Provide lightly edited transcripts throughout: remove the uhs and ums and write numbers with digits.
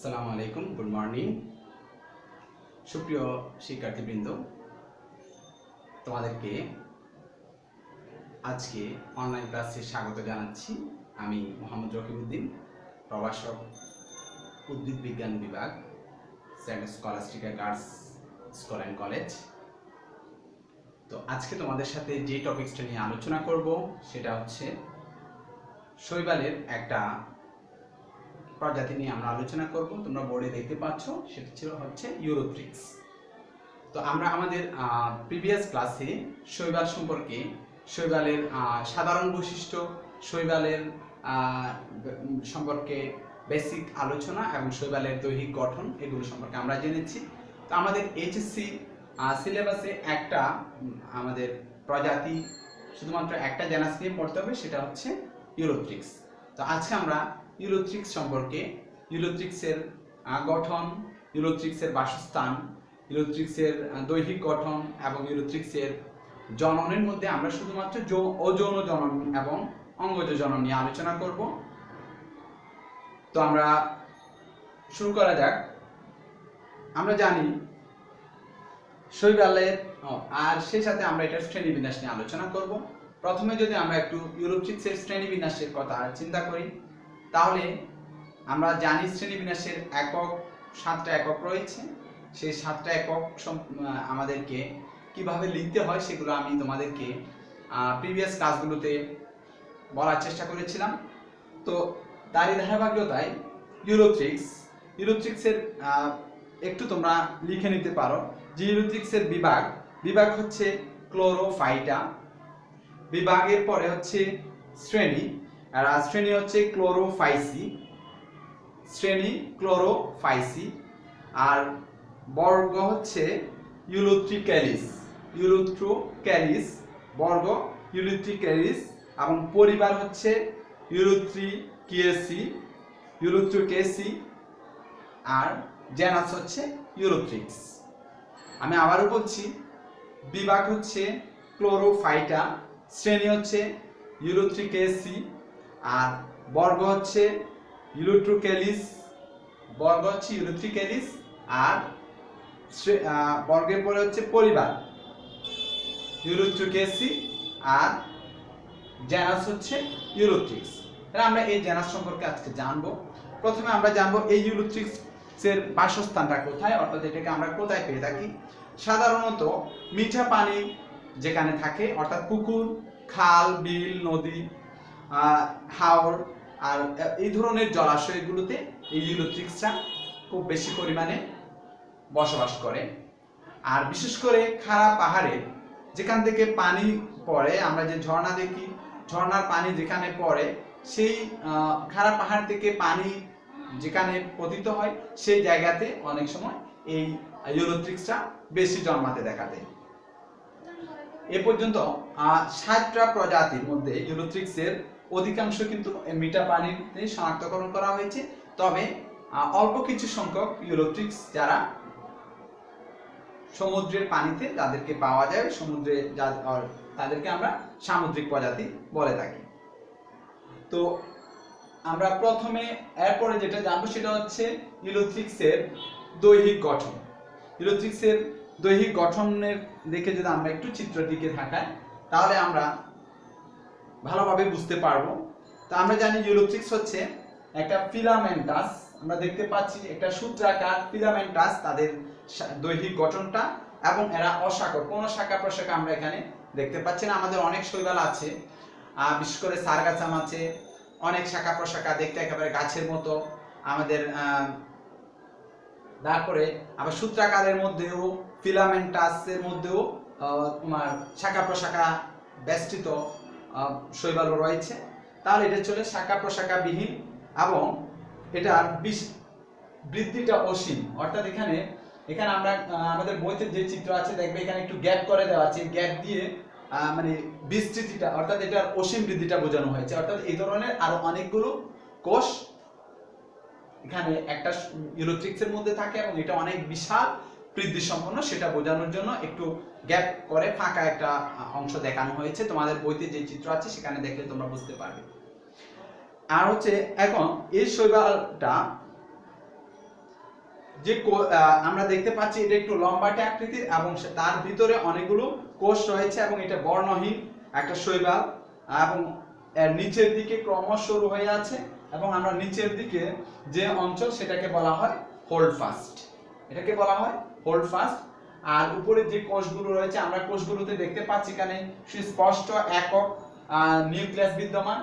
আসসালামু আলাইকুম, good morning. সুপ্রিয় শিক্ষার্থীবৃন্দ, তোমাদেরকে আজকে অনলাইন ক্লাসে স্বাগত জানাচ্ছি। আমি মোহাম্মদ রকিবউদ্দিন, প্রভাষক, উদ্ভিদ বিজ্ঞান বিভাগ, Saint Scholastica girls school and college. তো আজকে তোমাদের সাথে যে টপিকসটা নিয়ে আলোচনা করব সেটা হচ্ছে শৈবালের একটা প্রজাতি নিয়ে আমরা আলোচনা করব। তোমরা বোর্ডে দেখতে পাচ্ছ, সেটা হচ্ছে ইউরোথ্রিক্স। তো আমরা আমাদের প্রিভিয়াস ক্লাসে শৈবাল সম্পর্কে, শৈবালের সাধারণ বৈশিষ্ট্য, শৈবালের সম্পর্কে বেসিক আলোচনা এবং শৈবালের দৈহিক গঠন, এগুলো সম্পর্কে আমরা জেনেছি। তো আমাদের এইচএসসি সিলেবাসে একটা আমাদের প্রজাতি, শুধুমাত্র একটা জেনাস নিয়ে পড়তে হবে, সেটা হচ্ছে ইউরোথ্রিক্স। তো আজকে আমরা ইউরোথ্রিক্স সম্পর্কে, ইউরোথ্রিক্সের গঠন, ইউরোথ্রিক্সের বাসস্থান, ইউরোথ্রিক্সের দৈহিক গঠন এবং ইউরোথ্রিক্সের জননের মধ্যে আমরা শুধুমাত্র অযৌন জনন এবং অঙ্গজ জনন নিয়ে আলোচনা করব। তো আমরা শুরু করা যাক। আমরা জানি শৈবালের, আর সেই সাথে আমরা এটার শ্রেণীবিন্যাস নিয়ে আলোচনা করব। প্রথমে যদি আমরা একটু ইউরোথ্রিক্সের শ্রেণীবিন্যাসের কথা চিন্তা করি, তাহলে আমরা জানি শ্রেণীবিন্যাসের একক, 7টা একক রয়েছে। সেই 7টা একক আমাদেরকে কিভাবে লিখতে হয় সেগুলো আমি তোমাদেরকে প্রিভিয়াস ক্লাসগুলোতে বলার চেষ্টা করেছিলাম। তো তারই ধারাবাহিকতায় ইউরোথ্রিক্সের একটু তোমরা লিখে নিতে পারো যে ইউরোথ্রিক্সের বিভাগ হচ্ছে ক্লোরোফাইটা, বিভাগের পরে হচ্ছে শ্রেণী, আর শ্রেণী হচ্ছে ক্লোরোফাইসি, আর বর্গ হচ্ছে ইউরোথ্রোক্যালিস, বর্গ ইউরোথ্রোক্যালিস, এবং পরিবার হচ্ছে ইউরোথ্রিকেসি, আর জেনাস হচ্ছে ইউরোথ্রিক্স। আমি আবারও বলছি, বিভাগ হচ্ছে ক্লোরোফাইটা, শ্রেণী হচ্ছে ইউরোথ্রিকেসি, আর বর্গ হচ্ছে ইউরোথ্রিক্যালিস, আর বর্গের পরে হচ্ছে পরিবার ইউরোথ্রিকেসি, আর জেনাস হচ্ছে ইউরোথ্রিক্স। তাহলে আমরা এই জেনাস সম্পর্কে আজকে জানবো। প্রথমে আমরা জানবো এই ইউরোথ্রিক্সের বাসস্থানটা কোথায়, অর্থাৎ এটাকে আমরা কোথায় পেয়ে থাকি। সাধারণত মিঠা পানি যেখানে থাকে, অর্থাৎ পুকুর, খাল, বিল, নদী, হাওর, আর এই ধরনের জলাশয়গুলোতে এই ইউরোথ্রিক্সটা খুব বেশি পরিমাণে বসবাস করে। আর বিশেষ করে খাড়া পাহাড়ে যেখান থেকে পানি পড়ে, আমরা যে ঝর্ণা দেখি, ঝর্ণার পানি যেখানে পড়ে, সেই খাড়া পাহাড় থেকে পানি যেখানে পতিত হয়, সেই জায়গাতে অনেক সময় এই ইউরোথ্রিক্সটা বেশি জন্মাতে দেখা দেয়। এ পর্যন্ত 60টা প্রজাতির মধ্যে ইউরোথ্রিক্সের অধিকাংশ কিন্তু মিঠা পানিতে শনাক্তকরণ করা হয়েছে। তবে অল্প কিছু সংখ্যক ইউরোথ্রিক্স যারা সমুদ্রের পানিতে যাদেরকে পাওয়া যায়, সমুদ্রে তাদেরকে আমরা সামুদ্রিক প্রজাতি বলে থাকি। তো আমরা প্রথমে এরপরে যেটা জানবো সেটা হচ্ছে ইউরোথ্রিক্সের দৈহিক গঠন। ইউরোথ্রিক্সের দৈহিক গঠনের দেখে যদি আমরা একটু চিত্রের দিকে তাকাই, তাহলে আমরা ভালোভাবে বুঝতে পারবো। তো আমরা জানি ইউরোথ্রিক্স হচ্ছে একটা ফিলামেন্টাস, আমরা দেখতে পাচ্ছি একটা সূত্রাকার ফিলামেন্টাস তাদের দৈহিক গঠনটা, এবং এরা অশাখক, কোনো শাখা প্রশাখা আমরা এখানে দেখতে পাচ্ছি না। আমাদের অনেক শৈবাল আছে, বিশেষ করে সারগাছাম আছে, অনেক শাখা প্রশাখা দেখতে একেবারে গাছের মতো আমাদের। তারপরে আবার সূত্রাকারের মধ্যেও, ফিলামেন্টাসের মধ্যেও তোমার শাখা প্রশাখা বেষ্টিত শৈবালও রয়েছে। তাহলে এটা চলে শাখা প্রশাখা বিহীন, এবং এটার বৃদ্ধিটা অসীম। অর্থাৎ এখানে আমরা আমাদের বইতে যে চিত্র আছে দেখবে, এখানে একটু গ্যাপ করে দেওয়া আছে, গ্যাপ দিয়ে মানে বিস্তৃতিটা, অর্থাৎ এটার অসীম বৃদ্ধিটা বোঝানো হয়েছে। অর্থাৎ এই ধরনের আরো অনেকগুলো কোষ এখানে একটা ইউরোথ্রিক্সের মধ্যে থাকে, এবং এটা অনেক বিশাল বৃদ্ধি সম্পন্ন, সেটা বোঝানোর জন্য একটু গ্যাপ করে ফাঁকা একটা অংশ দেখানো হয়েছে। তোমাদের বইতে যে চিত্র আছে সেখানে দেখলে তোমরা বুঝতে পারবে। আর হচ্ছে এখন এই শৈবালটা যে আমরা দেখতে পাচ্ছি এটা একটু লম্বাটে আকৃতির এবং তার ভিতরে অনেকগুলো কোষ রয়েছে এবং এটা বর্ণহীন একটা শৈবাল এবং এর নিচের দিকে ক্রমশ সরু হয়ে আছে এবং আমরা নিচের দিকে যে অঞ্চল সেটাকে বলা হয় হোল্ড ফাস্ট, এটাকে বলা হয় হোল্ড ফাস্ট। আর উপরে যে কোষগুলো রয়েছে আমরা কোষগুলোতে দেখতে পাচ্ছি এখানে সুস্পষ্ট একক নিউক্লিয়াস বিদ্যমান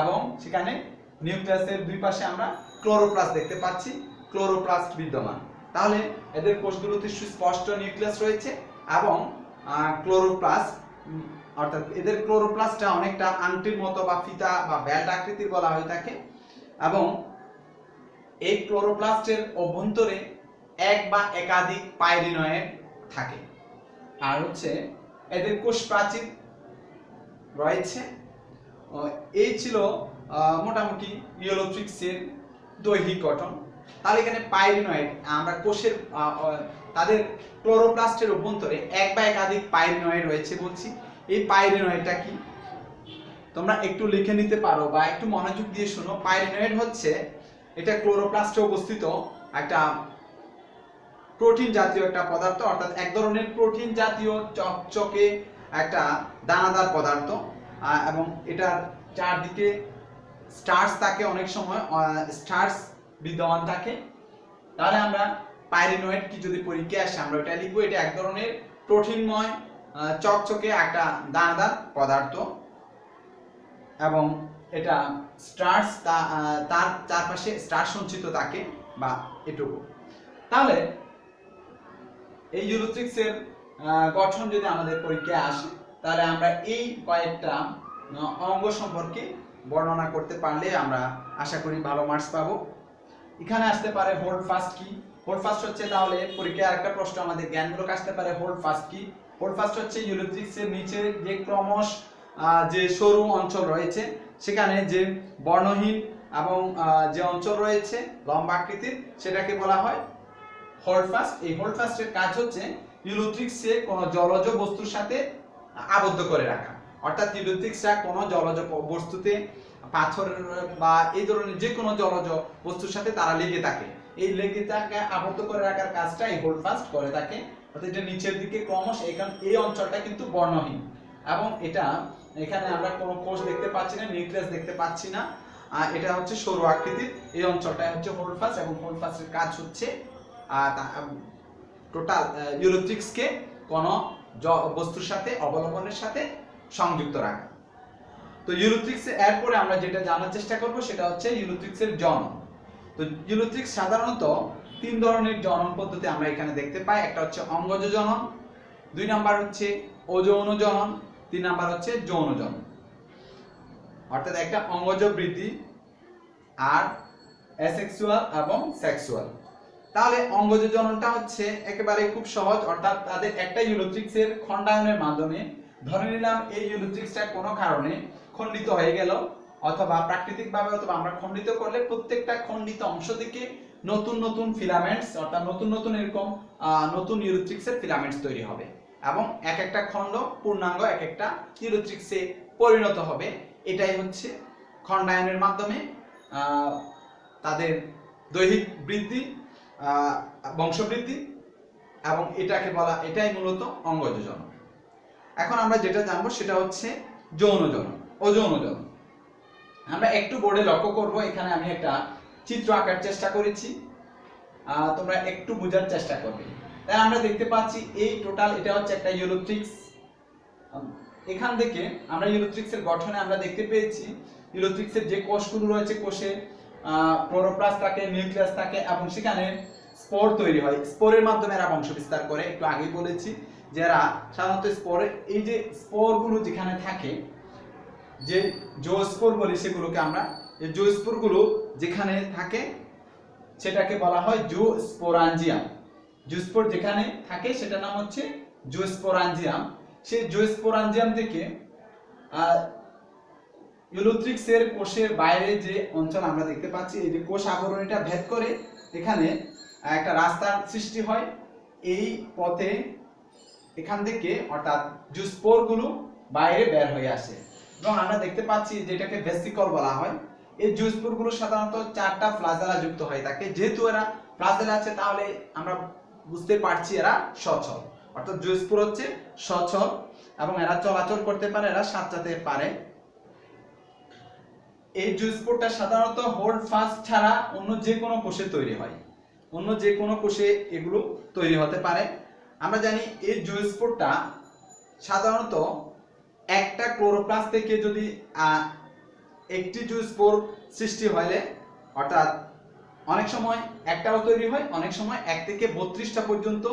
এবং সেখানে নিউক্লিয়াসের দুই পাশে আমরা ক্লোরোপ্লাস্ট দেখতে পাচ্ছি, ক্লোরোপ্লাস্ট বিদ্যমান। তাহলে এদের কোষগুলোতে সুস্পষ্ট নিউক্লিয়াস রয়েছে এবং ক্লোরোপ্লাস্ট, অর্থাৎ এদের ক্লোরোপ্লাস্টটা অনেকটা আংটির মতো বা ফিতা বা বেল্ট আকৃতির বলা হয়ে থাকে এবং এই ক্লোরোপ্লাস্টের অভ্যন্তরে এক বা একাধিক পাইরিনয়েড থাকে। আর হচ্ছে এদের কোষ প্রাচীর রয়েছে। এই ছিল মোটামুটি ইউলোথ্রিক্সের দৈহিক গঠন। তাহলে এখানে পাইরিনয়েড আমরা কোষের তাদের ক্লোরোপ্লাস্টের অভ্যন্তরে এক বা একাধিক পাইরিনয়েড রয়েছে বলছি। এই পাইরিনয়েডটা কি তোমরা একটু লিখে নিতে পারো বা একটু মনোযোগ দিয়ে শোনো। পাইরিনয়েড হচ্ছে এটা ক্লোরোপ্লাস্টে অবস্থিত একটা প্রোটিন জাতীয় একটা পদার্থ, অর্থাৎ এক ধরনের প্রোটিন জাতীয় চকচকে একটা দানাদার পদার্থ এবং এটার চারদিকে স্টার্চ থাকে, অনেক সময় স্টার্চ বিদ্যমান থাকে। তাহলে আমরা পাইরিনয়েড কি যদি পরীক্ষায় আসে আমরা এটা লিখবো, এটা এক ধরনের প্রোটিনময় চকচকে একটা দানাদার পদার্থ এবং এটা স্টার্চ তার চারপাশে স্টার্চ সঞ্চিত থাকে বা এটুকু। তাহলে এই ইউলোথ্রিক্সের গঠন যদি আমাদের পরীক্ষায় আসে তাহলে আমরা এই কয়েকটা অঙ্গ সম্পর্কে বর্ণনা করতে পারলে আমরা আশা করি ভালো মার্কস পাবো। এখানে আসতে পারে হোল্ড ফাস্ট কি। হোল্ড ফাস্ট হচ্ছে, তাহলে পরীক্ষায় আরেকটা প্রশ্ন আমাদের জ্ঞানমূলক আসতে পারে, হোল্ড ফাস্ট কি। হোল্ড ফাস্ট হচ্ছে ইউলোথ্রিক্সের নিচে যে ক্রমশ যে সরু অঞ্চল রয়েছে সেখানে যে বর্ণহীন এবং যে অঞ্চল রয়েছে লম্বা আকৃতির সেটাকে বলা হয় হোল্ড ফাস্ট। এই হোল্ড ফাস্টের কাজ হচ্ছে ইউলোথ্রিক্সে কোনো জলজ বস্তুর সাথে আবদ্ধ করে রাখা, অর্থাৎ ইউলোথ্রিক্সরা কোনো জলজ বস্তুতে পাথর বা এই ধরনের যে কোনো জলজ বস্তুর সাথে তারা লেগে থাকে, এই লেগে থাকে আবদ্ধ করে রাখার কাজটা এই হোল্ড ফাস্ট করে থাকে। অর্থাৎ এটা নিচের দিকে ক্রমশ এই অঞ্চলটা কিন্তু বর্ণহীন এবং এটা এখানে আমরা কোনো কোষ দেখতে পাচ্ছি না, নিউক্লিয়াস দেখতে পাচ্ছি না, এটা হচ্ছে সরু আকৃতির। এই অঞ্চলটা হচ্ছে হোল্ড ফাস্ট এবং হোল্ড ফাস্টের কাজ হচ্ছে টোটাল ইউলোথ্রিক্সকে কোনো বস্তুর সাথে অবলম্বনের সাথে সংযুক্ত রাখা। তো ইউলোথ্রিক্স এরপরে আমরা যেটা জানার চেষ্টা করব সেটা হচ্ছে ইউলোথ্রিক্সের জনন। তো ইউলোথ্রিক্স সাধারণত তিন ধরনের জনন পদ্ধতি আমরা এখানে দেখতে পাই। একটা হচ্ছে অঙ্গজ জনন, দুই নাম্বার হচ্ছে অযৌন জনন, তিন নাম্বার হচ্ছে যৌন জনন। অর্থাৎ একটা অঙ্গজ বৃদ্ধি আর অ্যাসেক্সুয়াল এবং সেক্সুয়াল। তাহলে অঙ্গজ জননটা হচ্ছে একেবারে খুব সহজ, অর্থাৎ তাদের একটা ইউলোথ্রিক্সের খণ্ডায়নের মাধ্যমে ধরে নিলাম এই ইউলোথ্রিক্সটা কোনো কারণে খণ্ডিত হয়ে গেল অথবা প্রাকৃতিকভাবে অথবা আমরা খণ্ডিত করলে প্রত্যেকটা খণ্ডিত অংশ থেকে নতুন নতুন ফিলামেন্টস অর্থাৎ নতুন নতুন এরকম নতুন ইউলোথ্রিক্সের ফিলামেন্টস তৈরি হবে এবং এক একটা খণ্ড পূর্ণাঙ্গ এক একটা ইউলোথ্রিক্সে পরিণত হবে। এটাই হচ্ছে খণ্ডায়নের মাধ্যমে তাদের দৈহিক বৃদ্ধি, বংশবৃদ্ধি এবং এটাই মূলত অঙ্গজ জনন। এখন আমরা যেটা জানবো সেটা হচ্ছে যৌন জনন, অযৌন জনন। আমরা একটু বোর্ডে লক্ষ্য করব, এখানে আমি একটা চিত্র আঁকার চেষ্টা করেছি, তোমরা একটু বোঝার চেষ্টা করবে। তাই আমরা দেখতে পাচ্ছি এই টোটাল এটা হচ্ছে একটা ইউলোথ্রিক্স। এখান থেকে আমরা ইউলোথ্রিক্সের গঠনে আমরা দেখতে পেয়েছি ইউলোথ্রিক্সের যে কোষগুলো রয়েছে কোষে ক্লোরোপ্লাস্ট থাকে, নিউক্লিয়াস থাকে এবং সেখানে স্পোর তৈরি হয়। স্পোরের মাধ্যমে এরা বংশ বিস্তার করে। একটু আগেই বলেছি যারা সাধারণত স্পোরে এই যে স্পোরগুলো যেখানে থাকে, যে জোস্পোর বলি সেগুলোকে আমরা, এই জোস্পোরগুলো যেখানে থাকে সেটাকে বলা হয় জুস্পোরাঞ্জিয়াম। জুস্পোর যেখানে থাকে সেটার নাম হচ্ছে জুস্পোরাঞ্জিয়াম। সেই জুস্পোরাঞ্জিয়াম থেকে ইউলোথ্রিক্সের কোষের বাইরে যে অঞ্চল আমরা দেখতে পাচ্ছি, এই যে কোষ আবরণীটা ভেদ করে এখানে একটা রাস্তার সৃষ্টি হয়। এই পথে এখান থেকে অর্থাৎ জুস্পোরগুলো বাইরে বের হয়ে আসে এবং আমরা দেখতে পাচ্ছি যেটাকে ভেসিকল বলা হয়। এই জুসপোরগুলো সাধারণত 4টা ফ্লাজেলা যুক্ত হয়ে থাকে। যেহেতু এরা ফ্লাজেলা আছে তাহলে আমরা বুঝতে পারছি এরা সচল, অর্থাৎ জুসপোর হচ্ছে সচল এবং এরা চলাচল করতে পারে, এরা সাঁতরাতে পারে। এই জুসপোরটা সাধারণত হোল্ড ফাস্ট ছাড়া অন্য যে কোনো কোষে তৈরি হয়, অন্য যে কোনো কোষে এগুলো তৈরি হতে পারে। আমরা জানি এই জুসপোরটা সাধারণত একটা ক্লোরোপ্লাস্ট থেকে যদি একটি জুসপোর সৃষ্টি হলে, অর্থাৎ অনেক সময় একটাও তৈরি হয়, অনেক সময় 1 থেকে 32টা পর্যন্ত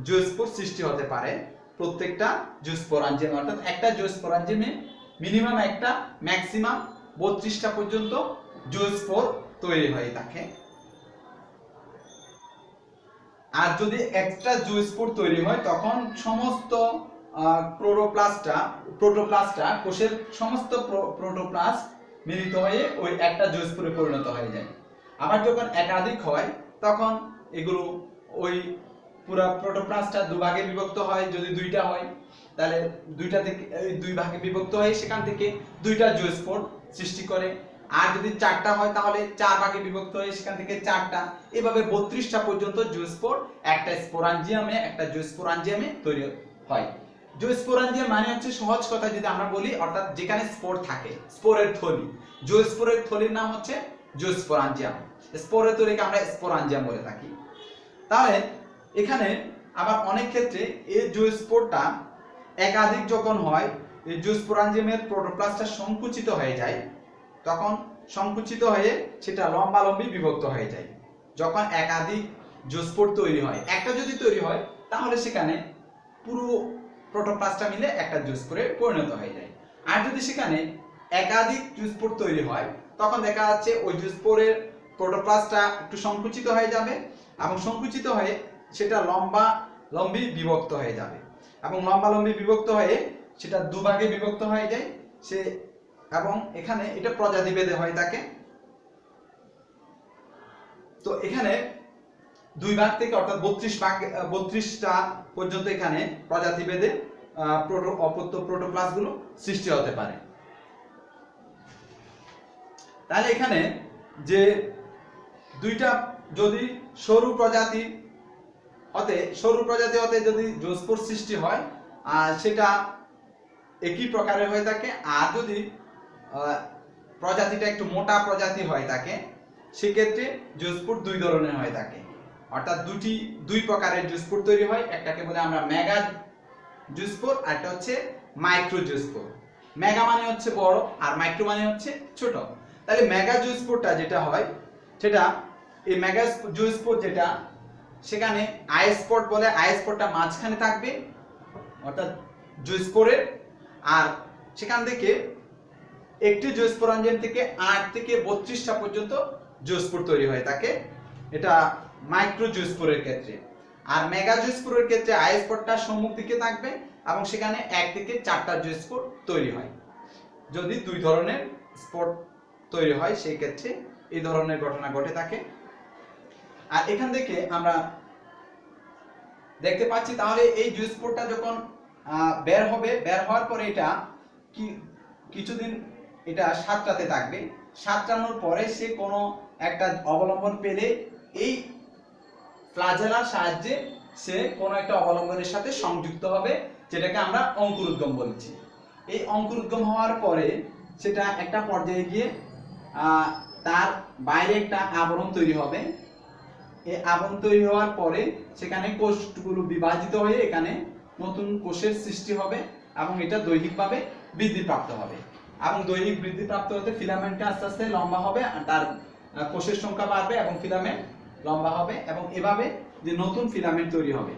জুসপোর সৃষ্টি হতে পারে প্রত্যেকটা জুসপোরাঞ্জিয়ামে, অর্থাৎ একটা জুসপোরাঞ্জিয়ামে মিনিমাম একটা, ম্যাক্সিমাম 32টা পর্যন্ত জুসপোর তৈরি হয়ে থাকে। আর যদি একটা জুসপোর তৈরি হয় তখন সমস্ত প্রোটোপ্লাস্টটা কোষের সমস্ত প্রোটোপ্লাস্ট মিলিত হয়ে ওই একটা জুসপোরে পরিণত হয়ে যায়। আবার যখন একাধিক হয় তখন এগুলো ওই পুরো প্রোটোপ্লাস্টটা দুভাগে বিভক্ত হয়। যদি 2টা হয় তাহলে 2টা থেকে 2 ভাগে বিভক্ত হয়ে সেখান থেকে 2টা জুসপোর সৃষ্টি করে। আর যদি 4টা হয় তাহলে 4 ভাগে বিভক্ত হয়ে সেখান থেকে 4টা, এভাবে 32টা পর্যন্ত জুসপোর একটা জুসপোরাঞ্জিয়ামে তৈরি হয়। জুসপোরাঞ্জিয়াম মানে হচ্ছে সহজ কথায় যদি আমরা বলি, অর্থাৎ যেখানে স্পোর থাকে, স্পোরের থলি। জুসপোরের থলির নাম হচ্ছে জুসপোরাঞ্জিয়াম। স্পোরের থলিকে আমরা স্পোরাঞ্জিয়াম বলে থাকি। তাহলে এখানে আবার অনেক ক্ষেত্রে এই জুসপোরটা একাধিক যখন হয়, এই জুসপোরাঞ্জিয়ামের প্রোটোপ্লাস্টটা সংকুচিত হয়ে যায়, তখন সংকুচিত হয়ে সেটা লম্বালম্বি বিভক্ত হয়ে যায়। যখন একাধিক জুসপোর তৈরি হয়, একটা যদি তৈরি হয় তাহলে সেখানে পুরো প্রোটোপ্লাস্টটা মিলে একটা জুসপোরে পরিণত হয়ে যায়। আর যদি সেখানে একাধিক জুসপোর তৈরি হয় তখন দেখা যাচ্ছে ওই জুসপোরের প্রোটোপ্লাস্টটা একটু সংকুচিত হয়ে যাবে এবং সংকুচিত হয়ে সেটা লম্বি বিভক্ত হয়ে যাবে এবং লম্বি বিভক্ত হয়ে সেটা দুভাগে বিভক্ত হয়ে যায়। এবং এখানে এটা প্রজাতি ভেদে হয়ে থাকে। তো এখানে 2 ভাগ থেকে, অর্থাৎ 32টা পর্যন্ত এখানে প্রজাতি ভেদে অপত্য প্রোটোপ্লাস্ট গুলো সৃষ্টি হতে পারে। তাহলে এখানে যে 2টা যদি সরু প্রজাতি হতে যদি জুসপোর সৃষ্টি হয় সেটা একই প্রকারের হয়ে থাকে। আর যদি প্রজাতিটা একটু মোটা প্রজাতি হয়ে থাকে সেক্ষেত্রে জুসপোর 2 ধরনের হয়ে থাকে, অর্থাৎ 2 প্রকারের জুসপোর তৈরি হয়। একটাকে বলে আমরা মেগা জুসপোর, আর একটা হচ্ছে মাইক্রো জুসপোর। মেগা মানে হচ্ছে বড় আর মাইক্রো মানে হচ্ছে ছোট। তাহলে মেগা জুসপোরটা যেটা হয় সেটা, এই মেগা জুসপোর যেটা, সেখানে আই স্পট বলে, আই স্পটটা মাঝখানে থাকবে অর্থাৎ জুসপোরের, আর সেখান থেকে একটি জুসপোরাঞ্জিয়াম থেকে 8 থেকে 32টা পর্যন্ত জুসপোর তৈরি হয়ে থাকে। এটা মাইক্রো জুসপোরের ক্ষেত্রে। আর মেগা জুসপোরের ক্ষেত্রে আই স্পটটা সম্মুখ দিকে থাকবে এবং সেখানে 1 থেকে 4টা জুসপোর তৈরি হয়। যদি 2 ধরনের স্পট তৈরি হয় সেই ক্ষেত্রে এই ধরনের ঘটনা ঘটে থাকে। আর এখান থেকে আমরা দেখতে পাচ্ছি তাহলে এই জুসপোরটা যখন বের হওয়ার পরে এটা কিছুদিন এটা সাঁতরাতে থাকবে। সাঁতরানোর পরে সে কোনো একটা অবলম্বন পেলে এই ফ্লাজেলার সাহায্যে সে কোনো একটা অবলম্বনের সাথে সংযুক্ত হবে, যেটাকে আমরা অঙ্কুরোদ্গম বলছি। এই অঙ্কুরোদ্গম হওয়ার পরে সেটা একটা পর্যায়ে গিয়ে তার বাইরে একটা আবরণ তৈরি হবে। এই আবরণ তৈরি হওয়ার পরে সেখানে কোষগুলো বিভাজিত হয়ে এখানে নতুন কোষের সৃষ্টি হবে এবং এটা দৈহিকভাবে বৃদ্ধিপ্রাপ্ত হবে। এবং দৈহিক বৃদ্ধিপ্রাপ্ত হতে ফিলামেন্টটা আস্তে আস্তে লম্বা হবে, আর তার কোষের সংখ্যা বাড়বে এবং ফিলামেন্ট লম্বা হবে এবং এভাবে যে নতুন ফিলামেন্ট তৈরি হবে,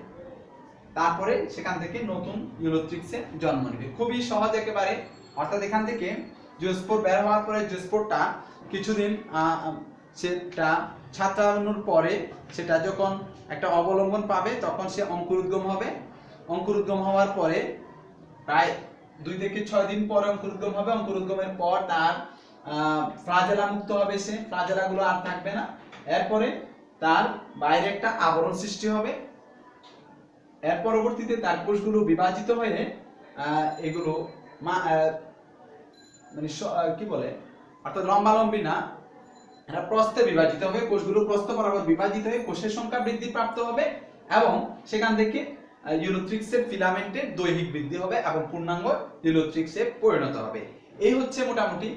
তারপরে সেখান থেকে নতুন ইউরোথ্রিক্সের জন্ম নেবে। খুবই সহজ একেবারে। অর্থাৎ এখান থেকে জুসপোর বের হওয়ার পরে জুসপোরটা কিছুদিন সেটা ছাত্রানোর পরে সেটা যখন একটা অবলম্বন পাবে তখন সে অঙ্কুরোদ্গম হবে। অঙ্কুরোদ্গম হওয়ার পরে প্রায় 2 থেকে 6 দিন পরে অঙ্কুরোদ্গম হবে। অঙ্কুরোদ্গমের পর তার ফ্লাজেলা মুক্ত হবে, সে ফ্লাজেলাগুলো আর থাকবে না। এরপরে তার বাইরে একটা আবরণ সৃষ্টি হবে। এর পরবর্তীতে তার কোষগুলো বিভাজিত হয়ে এগুলো মানে কি বলে অর্থাৎ লম্বালম্বি না, এরা প্রস্থে বিভাজিত হবে, কোষগুলো প্রস্থ বরাবর বিভাজিত হয়ে কোষের সংখ্যা বৃদ্ধি প্রাপ্ত হবে এবং সেখান থেকে ইউরোথ্রিক্সের ফিলামেন্টের দৈহিক বৃদ্ধি হবে এবং পূর্ণাঙ্গ ইউরোথ্রিক্সে পরিণত হবে। এই হচ্ছে মোটামুটি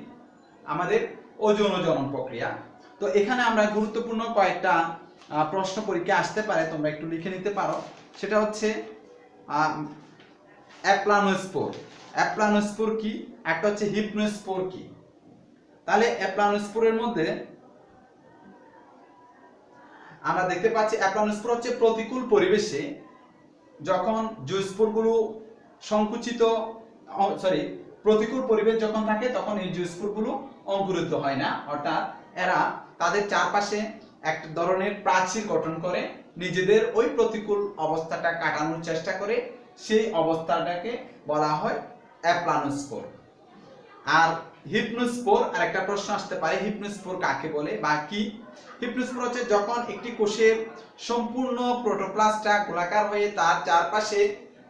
আমাদের ওজন ও জনন প্রক্রিয়া। তো এখানে আমরা গুরুত্বপূর্ণ কয়েকটা প্রশ্ন পরীক্ষা আসতে পারে, তোমরা একটু লিখে নিতে পারো। সেটা হচ্ছে অ্যাপ্লানোস্পোর। অ্যাপ্লানোস্পোর কি, একটা হচ্ছে হিপনোস্পোর কি। তাহলে অ্যাপ্লানোস্পোরের মধ্যে আমরা দেখতে পাচ্ছি অ্যাপ্লানোস্পোর হচ্ছে প্রতিকূল পরিবেশে যখন জুস্পোরগুলো সংকুচিত প্রতিকূল পরিবেশ যখন থাকে তখন এই জুস্পোরগুলো অঙ্কুরিত হয় না, অর্থাৎ এরা তাদের চারপাশে এক ধরনের প্রাচীর গঠন করে নিজেদের ওই প্রতিকূল অবস্থাটা কাটানোর চেষ্টা করে, সেই অবস্থাটাকে বলা হয় অ্যাপ্লানোস্পোর। আর হিপনোস্পোর, আর একটা প্রশ্ন আসতে পারে হিপনোস্পোর কাকে বলে বা কি। হিপনোস্পোর হচ্ছে যখন একটি কোষের সম্পূর্ণ প্রোটোপ্লাস্টটা গোলাকার হয়ে তার চারপাশে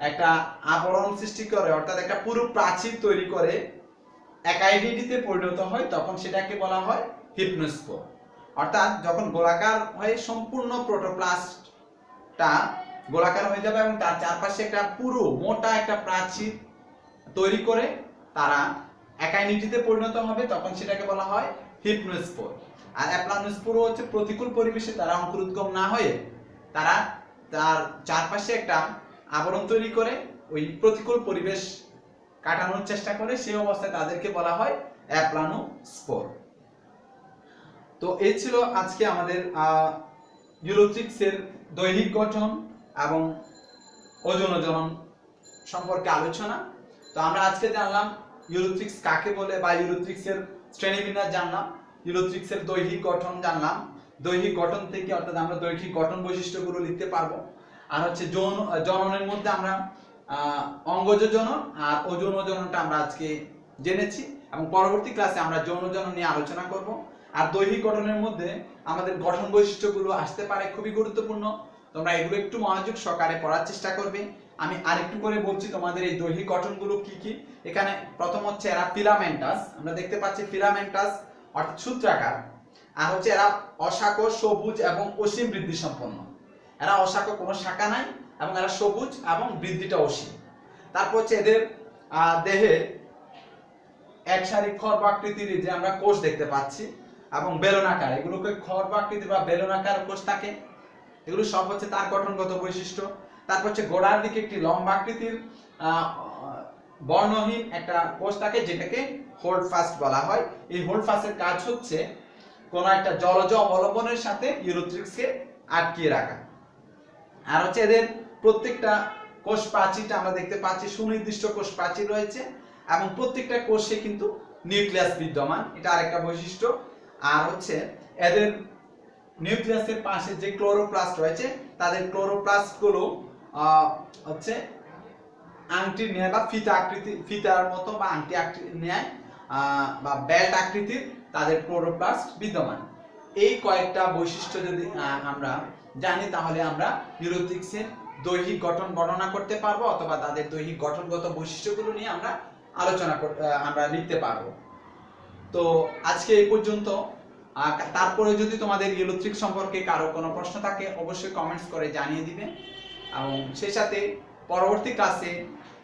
একটা আবরণ সৃষ্টি করে, অর্থাৎ একটা পুরো প্রাচীর তৈরি করে একাইডিটিতে পরিণত হয়, তখন সেটাকে বলা হয় হিপনোস্পোর। অর্থাৎ যখন গোলাকার হয়ে সম্পূর্ণ প্রোটোপ্লাস্টটা গোলাকার হয়ে যাবে এবং তার চারপাশে একটা পুরো মোটা একটা প্রাচীর তৈরি করে তারা একাইনিটিতে পরিণত হবে, তখন সেটাকে বলা হয় হিপনোস্পোর। আর অ্যাপ্লানোস্পোর হচ্ছে প্রতিকূল পরিবেশে তারা অঙ্কুরোদ্গম না হয়ে তারা তার চারপাশে একটা আবরণ তৈরি করে ওই প্রতিকূল পরিবেশ কাটানোর চেষ্টা করে, সেই অবস্থায় তাদেরকে বলা হয় অ্যাপ্লানোস্পোর। তো এই ছিল আজকে আমাদের ইউরোথ্রিক্সের দৈহিক গঠন এবং ওজন ও জনন সম্পর্কে আলোচনা। তো আমরা আজকে জানলাম ইউরোথ্রিক্স কাকে বলে বা ইউরোথ্রিক্সের শ্রেণীবিন্যাস জানলাম, ইউরোথ্রিক্সের দৈহিক গঠন জানলাম। দৈহিক গঠন থেকে অর্থাৎ আমরা দৈহিক গঠন বৈশিষ্ট্যগুলো লিখতে পারবো। আর হচ্ছে জননের মধ্যে আমরা অঙ্গজ জনন আর ওজন ও জননটা আমরা আজকে জেনেছি এবং পরবর্তী ক্লাসে আমরা যৌন জনন নিয়ে আলোচনা করব। আর দৈহিক গঠনের মধ্যে আমাদের গঠন বৈশিষ্ট্যগুলো আসতে পারে, খুবই গুরুত্বপূর্ণ। তোমরা এগুলো একটু মনোযোগ সহকারে পড়ার চেষ্টা করবে। আমি আরেকটু করে বলছি তোমাদের এই দৈহিক গঠনগুলো কি কি। এখানে প্রথম হচ্ছে এরা ফিলামেন্টাস, আমরা দেখতে পাচ্ছি ফিলামেন্টাস অর্থাৎ সূত্রাকার। আর হচ্ছে এরা অশাখ, সবুজ এবং অসীম বৃদ্ধি সম্পন্ন। এরা অশাখ, কোনো শাখা নাই এবং এরা সবুজ এবং বৃদ্ধিটা অসীম। তারপর হচ্ছে এদের দেহে এক সারি খর্বাকৃতির যে আমরা কোষ দেখতে পাচ্ছি এবং বেলনাকার, এগুলোকে খর্বাকৃতি বা বেলনাকার কোষ থাকে। এগুলো সব হচ্ছে তার গঠনগত বৈশিষ্ট্য। তারপর হচ্ছে গোড়ার দিকে একটি লম্বাকৃতির বর্ণহীন একটা কোষ থাকে যেটাকে হোল্ড ফাস্ট বলা হয়। এই হোল্ড ফাস্টের কাজ হচ্ছে কোন একটা জলজ অবলম্বনের সাথে ইউরোথ্রিক্সকে আটকিয়ে রাখা। আর হচ্ছে এদের প্রত্যেকটা কোষ প্রাচীরটা আমরা দেখতে পাচ্ছি সুনির্দিষ্ট কোষ প্রাচীর রয়েছে এবং প্রত্যেকটা কোষে কিন্তু নিউক্লিয়াস বিদ্যমান, এটা আরেকটা বৈশিষ্ট্য। আর হচ্ছে এদের নিউক্লিয়াসের পাশে যে ক্লোরোপ্লাস্ট রয়েছে তাদের ক্লোরোপ্লাস্ট গুলো হচ্ছে আংটির ন্যায় বা ফিতার মতো বা আংটি আকৃতির ন্যায় বা বেল্ট আকৃতির তাদের ক্লোরোপ্লাস্ট বিদ্যমান। এই কয়েকটা বৈশিষ্ট্য যদি আমরা জানি তাহলে আমরা ইউরোথ্রিক্সের দৈহিক গঠন বর্ণনা করতে পারবো অথবা তাদের দৈহিক গঠনগত বৈশিষ্ট্যগুলো নিয়ে আমরা আমরা লিখতে পারবো। তো আজকে এই পর্যন্ত। তারপরে যদি তোমাদের ইউরোথ্রিক্স সম্পর্কে কারো কোনো প্রশ্ন থাকে অবশ্যই কমেন্টস করে জানিয়ে দিবে এবং সেই সাথে পরবর্তী ক্লাসে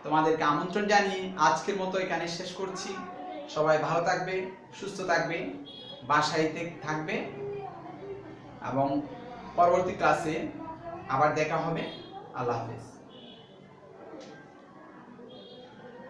তোমাদেরকে আমন্ত্রণ জানিয়ে আজকের মতো এখানে শেষ করছি। সবাই ভালো থাকবে, সুস্থ থাকবে, বাসায় থাকবে এবং পরবর্তী ক্লাসে আবার দেখা হবে। আল্লাহ হাফেজ।